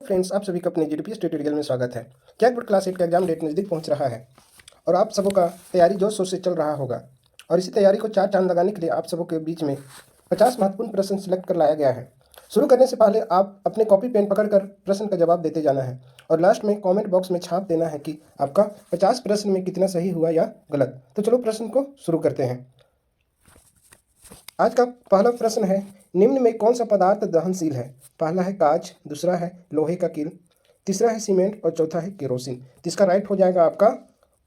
Friends, आप सभी का अपने जीडीपीएस ट्यूटोरियल में स्वागत है। कैट बोर्ड क्लास 8 का एग्जाम डेट नज़दीक पहुंच रहा है और आप सबों का तैयारी जोर शोर से चल रहा होगा। और इसी तैयारी को चार चांद लगाने के लिए आप सबों के बीच में 50 महत्वपूर्ण प्रश्न सिलेक्ट कर लाया गया है। शुरू करने से पहले आप अपने कॉपी पेन पकड़कर प्रश्न का जवाब देते जाना है और लास्ट में कॉमेंट बॉक्स में छाप देना है कि आपका 50 प्रश्न में कितना सही हुआ या गलत। तो चलो प्रश्न को शुरू करते हैं। आज का पहला प्रश्न है, निम्न में कौन सा पदार्थ दहनशील है? पहला है कांच, दूसरा है लोहे का कील, तीसरा है सीमेंट और चौथा है केरोसिन। जिसका राइट हो जाएगा आपका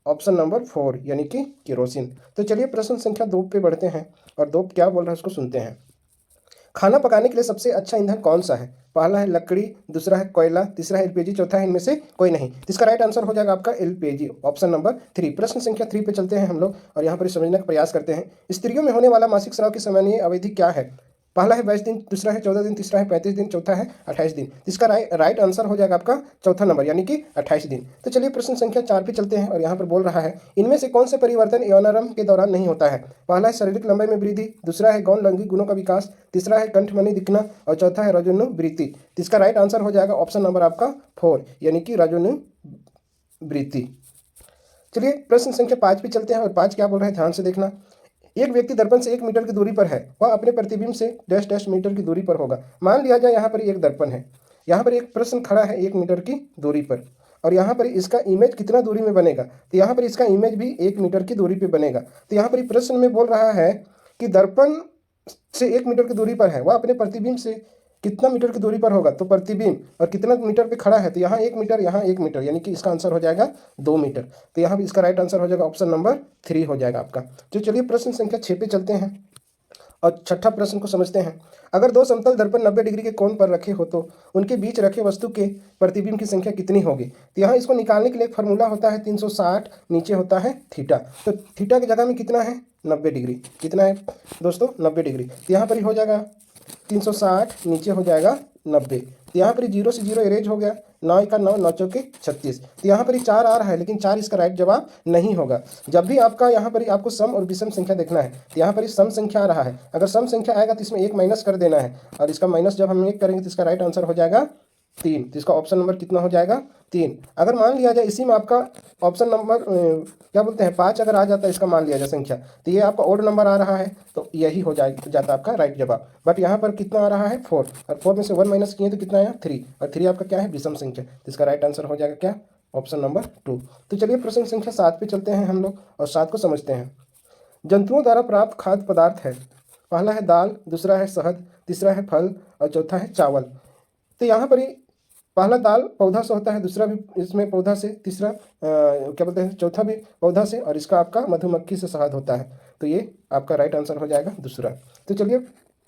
ऑप्शन नंबर 4 यानी कि केरोसिन। तो चलिए प्रश्न संख्या 2 पे बढ़ते हैं और 2 क्या बोल रहा है उसको सुनते हैं। खाना पकाने के लिए सबसे अच्छा ईंधन कौन सा है? पहला है लकड़ी, दूसरा है कोयला, तीसरा है एलपीजी, चौथा है इनमें से कोई नहीं। इसका राइट आंसर हो जाएगा आपका एलपीजी, ऑप्शन नंबर 3। प्रश्न संख्या 3 पे चलते हैं हम लोग और यहाँ पर समझने का प्रयास करते हैं। स्त्रियों में होने वाला मासिक स्राव की सामान्य अवधि क्या है? पहला है 22 दिन, दूसरा है 14 दिन, तीसरा है 35 दिन, चौथा है 28 दिन। इसका राइट आंसर हो जाएगा आपका चौथा नंबर यानी कि 28 दिन। तो चलिए प्रश्न संख्या 4 पे चलते हैं और यहाँ पर बोल रहा है, इनमें से कौन से परिवर्तन यौनारंभ के दौरान नहीं होता है? पहला है शारीरिक लंबाई में वृद्धि, दूसरा है गौण लैंगिक गुणों का विकास, तीसरा है कंठमणि दिखना और चौथा है रजोनु वृत्ति। इसका राइट आंसर हो जाएगा ऑप्शन नंबर आपका 4 यानी कि रजोनु वृत्ति। चलिए प्रश्न संख्या 5 पे चलते हैं और 5 क्या बोल रहे हैं ध्यान से देखना। एक व्यक्ति दर्पण से 1 मीटर की दूरी पर है, वह अपने प्रतिबिंब से डैश डैश मीटर की दूरी पर होगा। मान लिया जाए यहाँ पर एक दर्पण है, यहाँ पर एक प्रश्न खड़ा है 1 मीटर की दूरी पर और यहाँ पर इसका इमेज कितना दूरी में बनेगा? तो यहाँ पर इसका इमेज भी 1 मीटर की दूरी पर बनेगा। तो यहाँ पर प्रश्न में बोल रहा है कि दर्पण से 1 मीटर की दूरी पर है, वह अपने प्रतिबिंब से कितना मीटर की दूरी पर होगा? तो प्रतिबिंब और कितना मीटर पे खड़ा है, तो यहाँ 1 मीटर, यहाँ 1 मीटर, यानी कि इसका आंसर हो जाएगा 2 मीटर। तो यहाँ भी इसका राइट आंसर हो जाएगा ऑप्शन नंबर 3 हो जाएगा आपका। तो चलिए प्रश्न संख्या 6 पे चलते हैं और छठा प्रश्न को समझते हैं। अगर दो समतल दर्पण 90 डिग्री के कोण पर रखे हो तो उनके बीच रखे वस्तु के प्रतिबिंब की संख्या कितनी होगी? तो यहाँ इसको निकालने के लिए एक फार्मूला होता है 360, नीचे होता है थीटा। तो थीटा की जगह में कितना है? 90 डिग्री। कितना है दोस्तों? 90 डिग्री। तो यहाँ पर ही हो जाएगा 360, नीचे हो जाएगा 90। तो यहाँ पर 0 से 0 इरेज हो गया, 9 का 9, 9 चौके 36। तो यहाँ पर 4 आ रहा है लेकिन 4 इसका राइट जवाब नहीं होगा। जब भी आपका यहाँ पर आपको सम और विषम संख्या देखना है तो यहाँ पर सम संख्या आ रहा है। अगर सम संख्या आएगा तो इसमें 1 माइनस कर देना है और इसका माइनस जब हम 1 करेंगे तो इसका राइट आंसर हो जाएगा 3। तो इसका ऑप्शन नंबर कितना हो जाएगा? 3। अगर मान लिया जाए इसी में आपका ऑप्शन नंबर क्या बोलते हैं 5 अगर आ जाता है, इसका मान लिया जाए संख्या, तो ये आपका ओड नंबर आ रहा है तो यही हो जाता आपका राइट जवाब। बट यहाँ पर कितना आ रहा है? 4 और 4 में से 1 माइनस किए तो कितना आया? 3 और 3 आपका क्या है? विषम संख्या। तो इसका राइट आंसर हो जाएगा क्या? Option number 2। तो चलिए प्रश्न संख्या 7 पे चलते हैं हम लोग और 7 को समझते हैं। जंतुओं द्वारा प्राप्त खाद्य पदार्थ है, पहला है दाल, दूसरा है शहद, तीसरा है फल और चौथा है चावल। तो यहाँ पर पहला दाल पौधा से होता है, दूसरा भी इसमें पौधा से, तीसरा क्या बोलते हैं चौथा भी पौधा से और इसका आपका मधुमक्खी से शहद होता है। तो ये आपका राइट आंसर हो जाएगा दूसरा। तो चलिए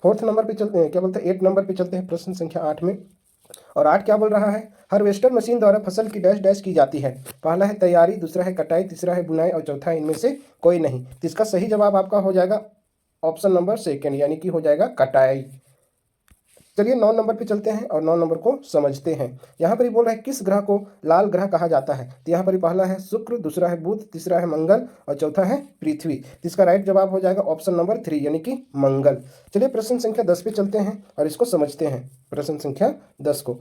4th नंबर पे चलते हैं, क्या बोलते हैं 8 नंबर पे चलते हैं प्रश्न संख्या 8 में। और 8 क्या बोल रहा है? हार्वेस्टर मशीन द्वारा फसल की डैश डैश की जाती है। पहला है तैयारी, दूसरा है कटाई, तीसरा है बुनाई और चौथा है इनमें से कोई नहीं। तो इसका सही जवाब आपका हो जाएगा ऑप्शन नंबर 2 यानी कि हो जाएगा कटाई। चलिए 9 नंबर पे चलते हैं और 9 नंबर को समझते हैं। यहाँ पर ही बोल रहा है किस ग्रह को लाल ग्रह कहा जाता है? तो यहाँ पर ही पहला है शुक्र, दूसरा है बुध, तीसरा है मंगल और चौथा है पृथ्वी। तो इसका राइट जवाब हो जाएगा ऑप्शन नंबर 3 यानी कि मंगल। चलिए प्रश्न संख्या 10 पे चलते हैं और इसको समझते हैं। प्रश्न संख्या 10 को,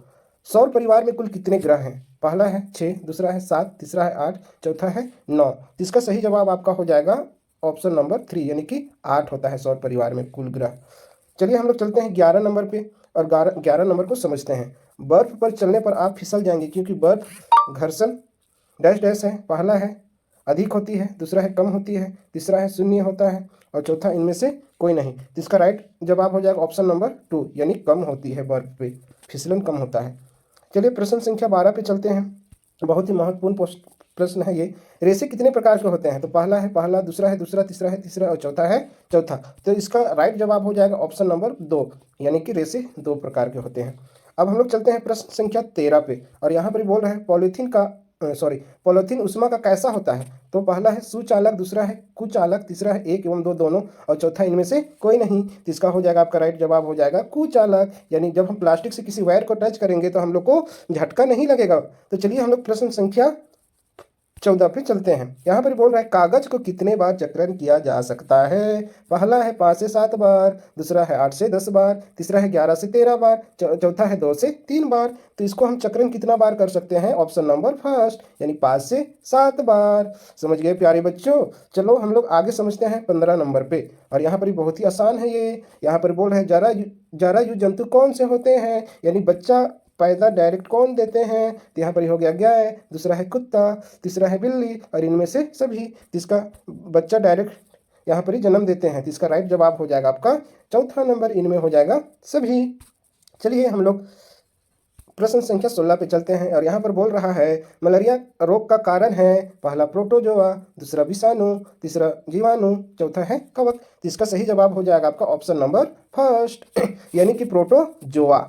सौर परिवार में कुल कितने ग्रह हैं? पहला है 6, दूसरा है 7, तीसरा है 8, चौथा है 9। इसका सही जवाब आपका हो जाएगा ऑप्शन नंबर 3 यानी कि 8 होता है सौर परिवार में कुल ग्रह। चलिए हम लोग चलते हैं 11 नंबर पे और 11 नंबर को समझते हैं। बर्फ पर चलने पर आप फिसल जाएंगे क्योंकि बर्फ घर्षण डैश डैश है। पहला है अधिक होती है, दूसरा है कम होती है, तीसरा है शून्य होता है और चौथा इनमें से कोई नहीं। तो इसका राइट जवाब हो जाएगा ऑप्शन नंबर 2 यानी कम होती है, बर्फ पे फिसलन कम होता है। चलिए प्रश्न संख्या 12 पे चलते हैं। बहुत ही महत्वपूर्ण प्रश्न है ये। रेसे कितने प्रकार के होते हैं? तो पहला है पहला, दूसरा है दूसरा, तीसरा है तीसरा और चौथा है चौथा। तो इसका राइट जवाब हो जाएगा ऑप्शन नंबर 2 यानी कि रेसे 2 प्रकार के होते हैं। अब हम लोग चलते हैं प्रश्न संख्या 13 पे और यहाँ पर बोल रहे हैं पॉलीथीन उष्मा का कैसा होता है? तो पहला है सुचालक, दूसरा है कुचालक, तीसरा है 1 एवं 2 दोनों और चौथा इनमें से कोई नहीं। तो इसका हो जाएगा आपका राइट जवाब हो जाएगा कुचालक, यानी जब हम प्लास्टिक से किसी वायर को टच करेंगे तो हम लोग को झटका नहीं लगेगा। तो चलिए हम लोग प्रश्न संख्या 14 पे चलते हैं। यहाँ पर बोल रहा है कागज को कितने बार चक्रण किया जा सकता है। पहला है 5 से 7 बार, दूसरा है 8 से 10 बार, तीसरा है 11 से 13 बार, चौथा है 2 से 3 बार। तो इसको हम चक्रण कितना बार कर सकते हैं? ऑप्शन नंबर फर्स्ट यानी 5 से 7 बार। समझ गए प्यारे बच्चों? चलो हम लोग आगे समझते हैं 15 नंबर पे। और यहाँ पर बहुत ही आसान है ये। यहाँ पर बोल रहे हैं जरायु जंतु कौन से होते हैं, यानी बच्चा पैदा डायरेक्ट कौन देते हैं? तो यहाँ पर हो गया गाय, दूसरा है कुत्ता, तीसरा है बिल्ली और इनमें से सभी। जिसका बच्चा डायरेक्ट यहाँ पर ही जन्म देते हैं। तो इसका राइट जवाब हो जाएगा आपका चौथा नंबर, इनमें हो जाएगा सभी। चलिए हम लोग प्रश्न संख्या 16 पे चलते हैं। और यहाँ पर बोल रहा है मलेरिया रोग का कारण है। पहला प्रोटोजोआ, दूसरा विषाणु, तीसरा जीवाणु, चौथा है कवक। तो इसका सही जवाब हो जाएगा आपका ऑप्शन नंबर फर्स्ट यानी कि प्रोटोजोआ।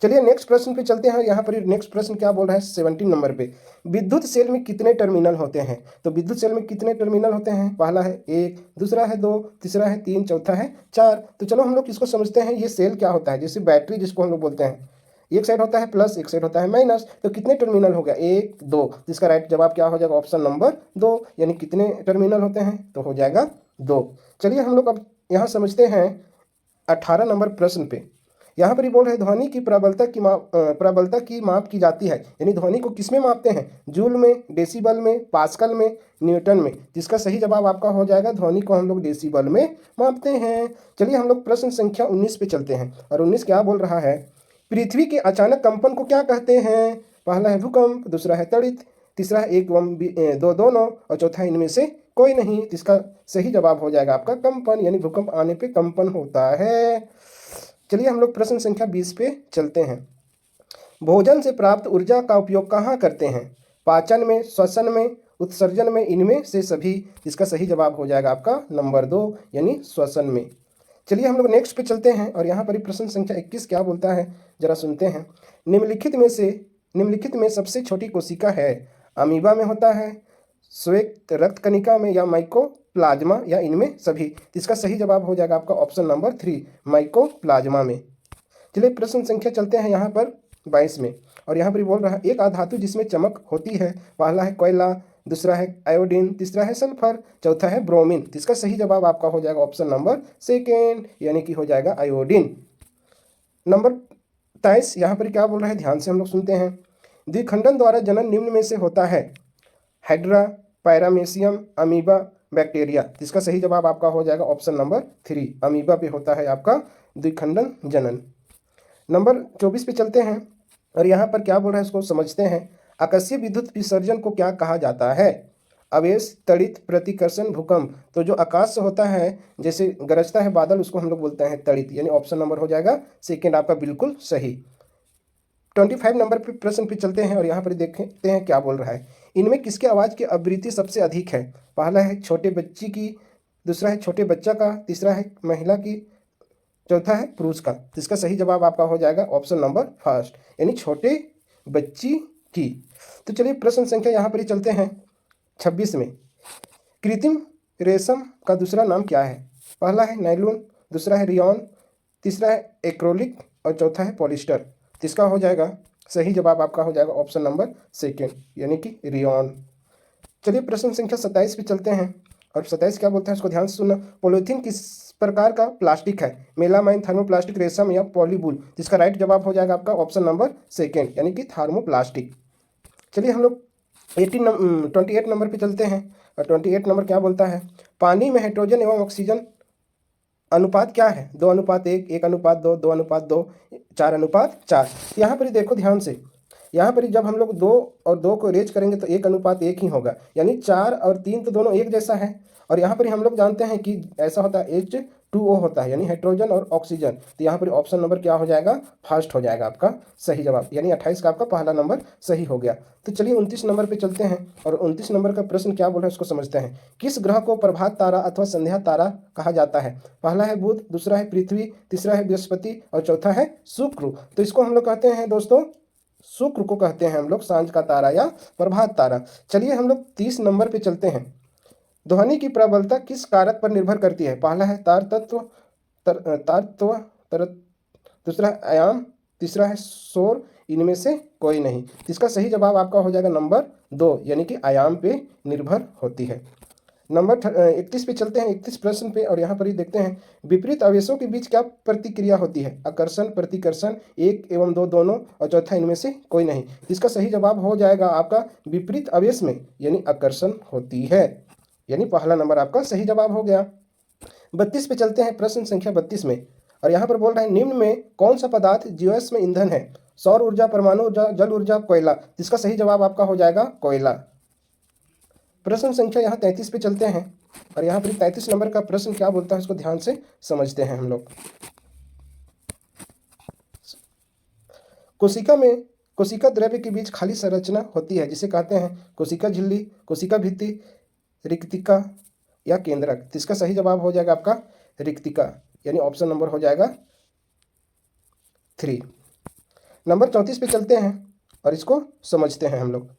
चलिए नेक्स्ट प्रश्न पे चलते हैं। यहाँ पर नेक्स्ट प्रश्न क्या बोल रहा है 17 नंबर पे, विद्युत सेल में कितने टर्मिनल होते हैं? तो विद्युत सेल में कितने टर्मिनल होते हैं? पहला है 1, दूसरा है 2, तीसरा है 3, चौथा है 4। तो चलो हम लोग इसको समझते हैं। ये सेल क्या होता है? जैसे बैटरी जिसको हम लोग बोलते हैं, एक साइड होता है प्लस, एक साइड होता है माइनस। तो कितने टर्मिनल हो गया? 1, 2। जिसका राइट जवाब क्या हो जाएगा? ऑप्शन नंबर 2 यानी कितने टर्मिनल होते हैं? तो हो जाएगा 2। चलिए हम लोग अब यहाँ समझते हैं 18 नंबर प्रश्न पे। यहाँ पर ही बोल रहे ध्वनि की प्रबलता की माप की जाती है, यानी ध्वनि को किस में मापते हैं? जूल में, डेसिबल में, पास्कल में, न्यूटन में। जिसका सही जवाब आपका हो जाएगा ध्वनि को हम लोग डेसिबल में मापते हैं। चलिए हम लोग प्रश्न संख्या 19 पे चलते हैं। और 19 क्या बोल रहा है? पृथ्वी के अचानक कंपन को क्या कहते हैं? पहला है भूकंप, दूसरा है तड़ित, तीसरा है 1 2 दोनों और चौथा इनमें से कोई नहीं। इसका सही जवाब हो जाएगा आपका कंपन, यानी भूकंप आने पे कंपन होता है। चलिए हम लोग प्रश्न संख्या 20 पे चलते हैं। भोजन से प्राप्त ऊर्जा का उपयोग कहाँ करते हैं? पाचन में, श्वसन में, उत्सर्जन में, इनमें से सभी। इसका सही जवाब हो जाएगा आपका नंबर 2 यानी श्वसन में। चलिए हम लोग नेक्स्ट पे चलते हैं। और यहाँ पर प्रश्न संख्या 21 क्या बोलता है जरा सुनते हैं। निम्नलिखित में सबसे छोटी कोशिका है? अमीबा में होता है, श्वेत रक्त कणिका में, या माइकोप्लाज्मा, या इनमें सभी। इसका सही जवाब हो जाएगा आपका ऑप्शन नंबर 3 माइकोप्लाज्मा में। चलिए प्रश्न संख्या चलते हैं यहाँ पर 22 में। और यहाँ पर बोल रहा है एक आधातु जिसमें चमक होती है। पहला है कोयला, दूसरा है आयोडीन, तीसरा है सल्फर, चौथा है ब्रोमीन। इसका सही जवाब आपका हो जाएगा ऑप्शन नंबर सेकेंड यानी कि हो जाएगा आयोडीन। नंबर 23 यहाँ पर क्या बोल रहा है ध्यान से हम लोग सुनते हैं। द्विखंडन द्वारा जनन निम्न में से होता है? Hydra, paramecium, amoeba, bacteria. इसका सही जवाब आपका हो जाएगा ऑप्शन नंबर 3 अमीबा पे होता है आपका द्विखंडन जनन। नंबर 24 पे चलते हैं। और यहाँ पर क्या बोल रहा है इसको समझते हैं। आकाशीय विद्युत विसर्जन को क्या कहा जाता है? आवेश, तड़ित, प्रतिकर्षण, भूकंप। तो जो आकाश से होता है, जैसे गरजता है बादल, उसको हम लोग बोलते हैं तड़ित, यानी ऑप्शन नंबर हो जाएगा सेकेंड आपका बिल्कुल सही। 25 नंबर पे प्रश्न पे चलते हैं। और यहाँ पर देखते हैं क्या बोल रहा है। इनमें किसके आवाज़ की आवृत्ति सबसे अधिक है? पहला है छोटे बच्ची की, दूसरा है छोटे बच्चा का, तीसरा है महिला की, चौथा है पुरुष का। तो इसका सही जवाब आपका हो जाएगा ऑप्शन नंबर फर्स्ट यानी छोटे बच्ची की। तो चलिए प्रश्न संख्या यहाँ पर ही चलते हैं 26 में। कृत्रिम रेशम का दूसरा नाम क्या है? पहला है नायलॉन, दूसरा है रियॉन, तीसरा है एक्रोलिक और चौथा है पॉलिस्टर। तो इसका हो जाएगा सही जवाब आपका हो जाएगा ऑप्शन नंबर सेकेंड यानी कि रियॉन। चलिए प्रश्न संख्या 27 पे चलते हैं। और 27 क्या बोलता है इसको ध्यान से सुनना। पॉलीथीन किस प्रकार का प्लास्टिक है? मेलामाइन, थर्मोप्लास्टिक, रेशम या पॉलीबूल। जिसका राइट जवाब हो जाएगा आपका ऑप्शन नंबर सेकेंड यानी कि थर्मोप्लास्टिक। चलिए हम लोग 28 नंबर पे चलते हैं। और 28 नंबर क्या बोलता है? पानी में हाइड्रोजन एवं ऑक्सीजन अनुपात क्या है? 2:1, 1:2, 2:2, 4:4। यहाँ पर ही देखो ध्यान से। यहाँ पर ही जब हम लोग 2 और 2 को अरेंज करेंगे तो 1:1 ही होगा, यानी 4 और 3 तो दोनों एक जैसा है। और यहाँ पर हम लोग जानते हैं कि ऐसा होता है H2O होता है, यानी हाइड्रोजन और ऑक्सीजन। तो यहाँ पर ऑप्शन नंबर क्या हो जाएगा? फर्स्ट हो जाएगा आपका सही जवाब, यानी 28 का आपका पहला नंबर सही हो गया। तो चलिए 29 नंबर पे चलते हैं। और 29 नंबर का प्रश्न क्या बोल रहा है उसको समझते हैं। किस ग्रह को प्रभात तारा अथवा संध्या तारा कहा जाता है? पहला है बुध, दूसरा है पृथ्वी, तीसरा है बृहस्पति और चौथा है शुक्र। तो इसको हम लोग कहते हैं दोस्तों, शुक्र को कहते हैं हम लोग सांझ का तारा या प्रभात तारा। चलिए हम लोग 30 नंबर पे चलते हैं। ध्वनि की प्रबलता किस कारक पर निर्भर करती है? पहला है तार तत्व, दूसरा है आयाम, तीसरा है शोर इनमें से कोई नहीं। इसका सही जवाब आपका हो जाएगा नंबर 2 यानी कि आयाम पे निर्भर होती है। नंबर 31 पे चलते हैं, 31 प्रश्न पे, और यहाँ पर ही देखते हैं विपरीत आवेशों के बीच क्या प्रतिक्रिया होती है? आकर्षण, प्रतिकर्षण, एक एवं दो दोनों, और चौथा इनमें से कोई नहीं। इसका सही जवाब हो जाएगा आपका विपरीत आवेश में यानी आकर्षण होती है, यानी पहला नंबर आपका सही जवाब हो गया। 32 पे चलते हैं, प्रश्न संख्या 32 में, और यहाँ पर बोल रहे हैं निम्न में कौन सा पदार्थ जीवाश्म ईंधन है? सौर ऊर्जा, परमाणु ऊर्जा, जल ऊर्जा, कोयला। इसका सही जवाब आपका हो जाएगा कोयला। प्रश्न संख्या यहाँ 33 पे चलते हैं, और यहाँ पर 33 नंबर का प्रश्न क्या बोलता है उसको ध्यान से समझते हैं हम लोग। कोशिका में कोशिका द्रव्य के बीच खाली संरचना होती है जिसे कहते हैं कोशिका झिल्ली, कोशिका भित्ति, रिक्तिका या केंद्रक। इसका सही जवाब हो जाएगा आपका रिक्तिका, यानी ऑप्शन नंबर हो जाएगा 3। नंबर 34 पे चलते हैं और इसको समझते हैं हम लोग।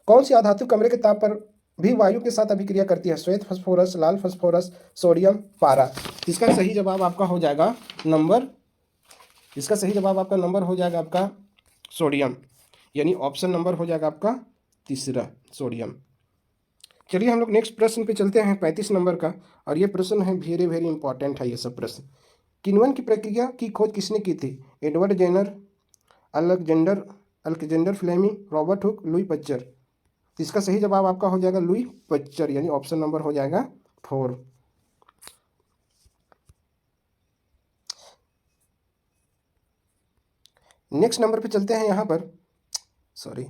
कौन सी अधातु कमरे के ताप पर भी वायु के साथ अभिक्रिया करती है? श्वेत फास्फोरस, लाल फास्फोरस, सोडियम, पारा। इसका सही जवाब आपका हो जाएगा नंबर आपका सोडियम, यानी ऑप्शन नंबर हो जाएगा आपका 3 सोडियम। चलिए हम लोग नेक्स्ट प्रश्न पे चलते हैं 35 नंबर का, और ये प्रश्न है वेरी वेरी इंपॉर्टेंट है ये सब प्रश्न। किण्वन की प्रक्रिया की खोज किसने की थी? Edward Jenner, Alexander Fleming, Robert Hooke, Louis Pasteur. इसका सही जवाब आपका हो जाएगा लुई पच्चर, यानी ऑप्शन नंबर हो जाएगा 4। नेक्स्ट नंबर पे चलते हैं, यहाँ पर सॉरी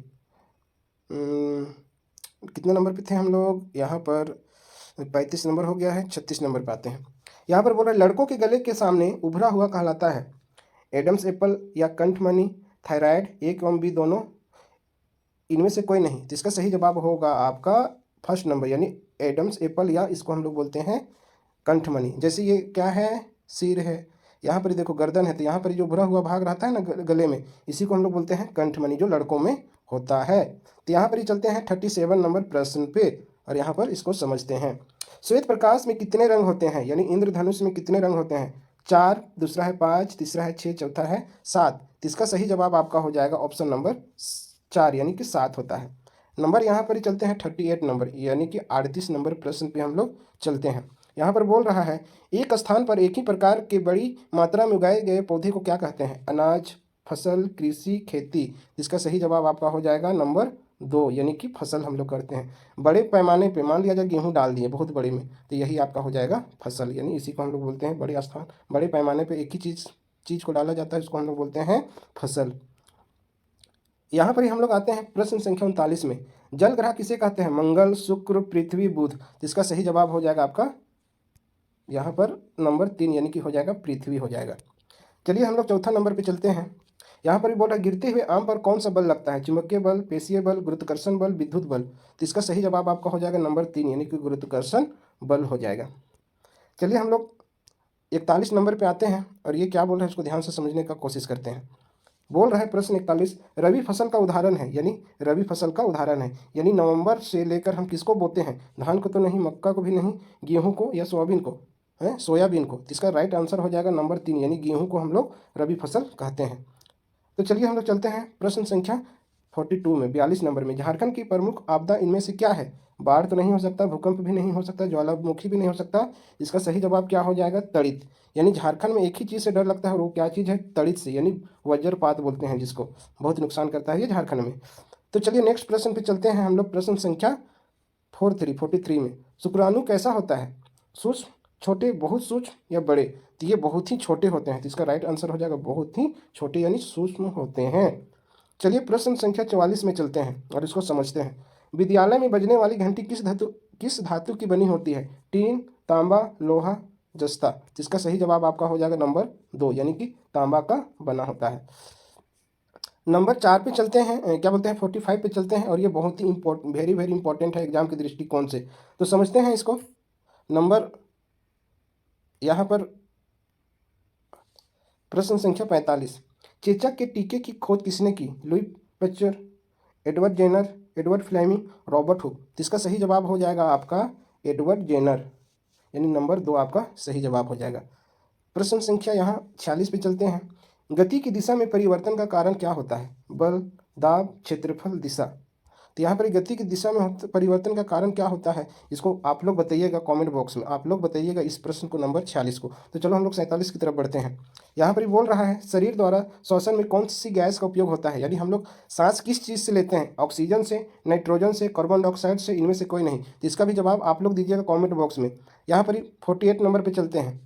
कितने नंबर पे थे हम लोग? यहाँ पर 35 नंबर हो गया है, 36 नंबर पे आते हैं। यहाँ पर बोल रहा है लड़कों के गले के सामने उभरा हुआ कहलाता है एडम्स एप्पल या कंठमणि, थायराइड, एक एवं बी दोनों, इनमें से कोई नहीं। तो इसका सही जवाब होगा आपका फर्स्ट नंबर, यानी एडम्स एप्पल, या इसको हम लोग बोलते हैं कंठमणि। जैसे ये क्या है? सिर है, यहाँ पर देखो गर्दन है, तो यहाँ पर जो उभरा हुआ भाग रहता है ना गले में, इसी को हम लोग बोलते हैं कंठमणि, जो लड़कों में होता है। तो यहाँ पर ही चलते हैं 37 नंबर प्रश्न पे, और यहाँ पर इसको समझते हैं। श्वेत प्रकाश में कितने रंग होते हैं? यानी इंद्रधनुष में कितने रंग होते हैं? 4, दूसरा है 5, तीसरा है 6, चौथा है 7। तो इसका सही जवाब आपका हो जाएगा ऑप्शन नंबर 4, यानी कि 7 होता है। नंबर यहाँ पर ही चलते हैं 38 नंबर, यानी कि 38 नंबर प्रश्न पे हम लोग चलते हैं। यहाँ पर बोल रहा है एक स्थान पर एक ही प्रकार के बड़ी मात्रा में उगाए गए पौधे को क्या कहते हैं? अनाज, फसल, कृषि, खेती। इसका सही जवाब आपका हो जाएगा नंबर 2, यानी कि फसल हम लोग करते हैं बड़े पैमाने पे। मान लिया जाए गेहूँ डाल दिए बहुत बड़े में, तो यही आपका हो जाएगा फसल, यानी इसी को हम लोग बोलते हैं बड़े स्थान, बड़े पैमाने पे एक ही चीज़ को डाला जाता है, इसको हम लोग बोलते हैं फसल। यहाँ पर ही हम लोग आते हैं प्रश्न संख्या 39 में। जल ग्रह किसे कहते हैं? मंगल, शुक्र, पृथ्वी, बुध। इसका सही जवाब हो जाएगा आपका यहाँ पर नंबर 3, यानी कि हो जाएगा पृथ्वी हो जाएगा। चलिए हम लोग चौथा नंबर पे चलते हैं। यहाँ पर भी बोल रहा है गिरते हुए आम पर कौन सा बल लगता है? चुंबकीय बल, पेशीय बल, गुरुत्वाकर्षण बल, विद्युत बल। तो इसका सही जवाब आपका हो जाएगा नंबर 3, यानी कि गुरुत्वाकर्षण बल हो जाएगा। चलिए हम लोग 41 नंबर पे आते हैं, और ये क्या बोल रहे हैं उसको ध्यान से समझने का कोशिश करते हैं। बोल रहा है प्रश्न 41 रबी फसल का उदाहरण है, यानी रबी फसल का उदाहरण है, यानी नवंबर से लेकर हम किसको बोते हैं? धान को तो नहीं, मक्का को भी नहीं, गेहूं को या सोयाबीन को है, सोयाबीन को। इसका राइट आंसर हो जाएगा नंबर 3, यानी गेहूं को हम लोग रबी फसल कहते हैं। तो चलिए हम लोग चलते हैं प्रश्न संख्या 42 में, 42 नंबर में। झारखंड की प्रमुख आपदा इनमें से क्या है? बाढ़ तो नहीं हो सकता, भूकंप भी नहीं हो सकता, ज्वालामुखी भी नहीं हो सकता। इसका सही जवाब क्या हो जाएगा? तड़ित। यानी झारखंड में एक ही चीज़ से डर लगता है, और वो क्या चीज़ है? तड़ित से, यानी वज्रपात बोलते हैं जिसको, बहुत नुकसान करता है ये झारखंड में। तो चलिए नेक्स्ट प्रश्न पे चलते हैं हम लोग, प्रश्न संख्या 43 में। शुक्राणु कैसा होता है? सूक्ष्म, छोटे, बहुत सूक्ष्म या बड़े? तो ये बहुत ही छोटे होते हैं, तो इसका राइट आंसर हो जाएगा बहुत ही छोटे, यानी सूक्ष्म होते हैं। चलिए प्रश्न संख्या 44 में चलते हैं और इसको समझते हैं। विद्यालय में बजने वाली घंटी किस धातु की बनी होती है? टीन, तांबा, लोहा, जस्ता। इसका सही जवाब आपका हो जाएगा नंबर 2, यानी कि तांबा का बना होता है। नंबर 4 पे चलते हैं, क्या बोलते हैं 45 पे चलते हैं, और ये बहुत ही वेरी वेरी इंपॉर्टेंट है एग्जाम के दृष्टिकोण से, तो समझते हैं इसको। नंबर यहाँ पर प्रश्न संख्या 45 चेचक के टीके की खोज किसने की? Louis Pasteur, Edward Jenner, Edward Fleming, Robert Hooke. इसका सही जवाब हो जाएगा आपका एडवर्ड जेनर, यानी नंबर 2 आपका सही जवाब हो जाएगा। प्रश्न संख्या यहाँ 46 पे चलते हैं। गति की दिशा में परिवर्तन का कारण क्या होता है? बल, दाब, क्षेत्रफल, दिशा। तो यहाँ पर गति की दिशा में परिवर्तन का कारण क्या होता है, इसको आप लोग बताइएगा कमेंट बॉक्स में। आप लोग बताइएगा इस प्रश्न को, नंबर 46 को। तो चलो हम लोग 47 की तरफ बढ़ते हैं। यहाँ पर बोल रहा है शरीर द्वारा श्वसन में कौन सी गैस का उपयोग होता है, यानी हम लोग सांस किस चीज़ से लेते हैं? ऑक्सीजन से, नाइट्रोजन से, कार्बन डाइऑक्साइड से, इनमें से कोई नहीं। तो इसका भी जवाब आप लोग दीजिएगा कॉमेंट बॉक्स में। यहाँ पर 48 नंबर पर चलते हैं।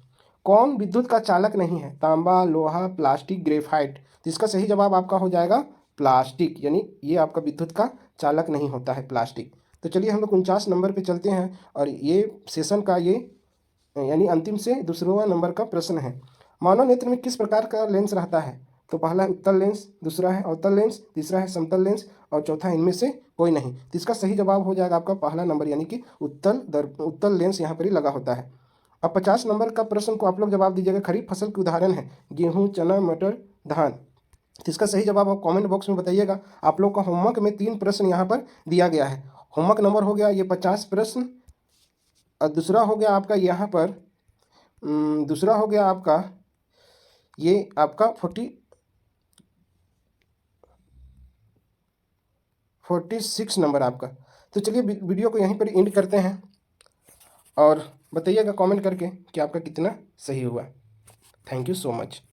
कौन विद्युत का चालक नहीं है? तांबा, लोहा, प्लास्टिक, ग्रेफाइट। तो इसका सही जवाब आपका हो जाएगा प्लास्टिक, यानी ये आपका विद्युत का चालक नहीं होता है, प्लास्टिक। तो चलिए हम लोग 49 नंबर पे चलते हैं, और ये सेशन का ये यानी अंतिम से दूसरा नंबर का प्रश्न है। मानव नेत्र में किस प्रकार का लेंस रहता है? तो पहला है उत्तल लेंस, दूसरा है अवतल लेंस, तीसरा है समतल लेंस, और चौथा है इनमें से कोई नहीं। तो इसका सही जवाब हो जाएगा आपका पहला नंबर, यानी कि उत्तल लेंस यहाँ पर ही लगा होता है। अब 50 नंबर का प्रश्न को आप लोग जवाब दीजिएगा। खरीफ फसल के उदाहरण है गेहूँ, चना, मटर, धान। तो इसका सही जवाब आप कमेंट बॉक्स में बताइएगा। आप लोग का होमवर्क में 3 प्रश्न यहाँ पर दिया गया है। होमवर्क नंबर हो गया ये 50 प्रश्न, और दूसरा हो गया आपका यहाँ पर दूसरा हो गया आपका ये आपका 46 नंबर आपका। तो चलिए वीडियो को यहीं पर एंड करते हैं, और बताइएगा कमेंट करके कि आपका कितना सही हुआ। Thank you so much.